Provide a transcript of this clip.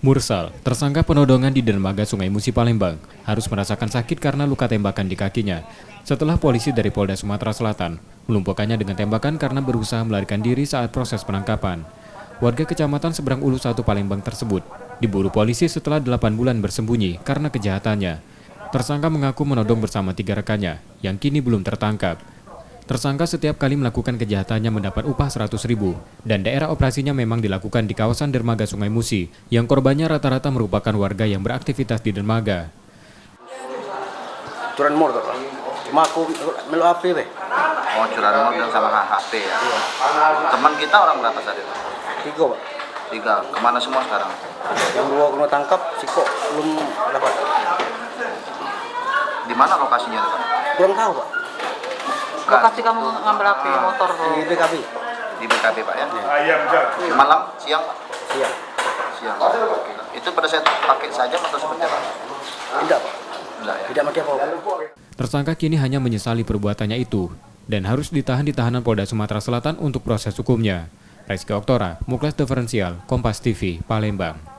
Mursal, tersangka penodongan di dermaga Sungai Musi Palembang, harus merasakan sakit karena luka tembakan di kakinya. Setelah polisi dari Polda Sumatera Selatan melumpuhkannya dengan tembakan karena berusaha melarikan diri saat proses penangkapan. Warga Kecamatan Seberang Ulu 1 Palembang tersebut diburu polisi setelah 8 bulan bersembunyi karena kejahatannya. Tersangka mengaku menodong bersama 3 rekannya yang kini belum tertangkap. Tersangka setiap kali melakukan kejahatannya mendapat upah 100.000 dan daerah operasinya memang dilakukan di kawasan dermaga Sungai Musi yang korbannya rata-rata merupakan warga yang beraktivitas di dermaga. Curan motor, cuma aku melu HP be. Oh, curan motor sama HP ya. Iya. Teman kita orang berapa saat itu? 3 Pak. 3. Kemana semua sekarang? Yang 2 kena tangkap, Siko belum dapat. Di mana lokasinya itu, Pak? Kurang tahu Pak. Lokasi kamu ngambil HP motor Di BKB. Di BKB Pak ya? Malam, siang Pak? Siang. Siang. Itu pada saat pakai saja atau seperti apa? Tidak Pak. Enggak ya? Tidak pakai apa-apa. Tersangka kini hanya menyesali perbuatannya itu dan harus ditahan di tahanan Polda Sumatera Selatan untuk proses hukumnya. Rizky Oktora, Muklas Diferensial, Kompas TV, Palembang.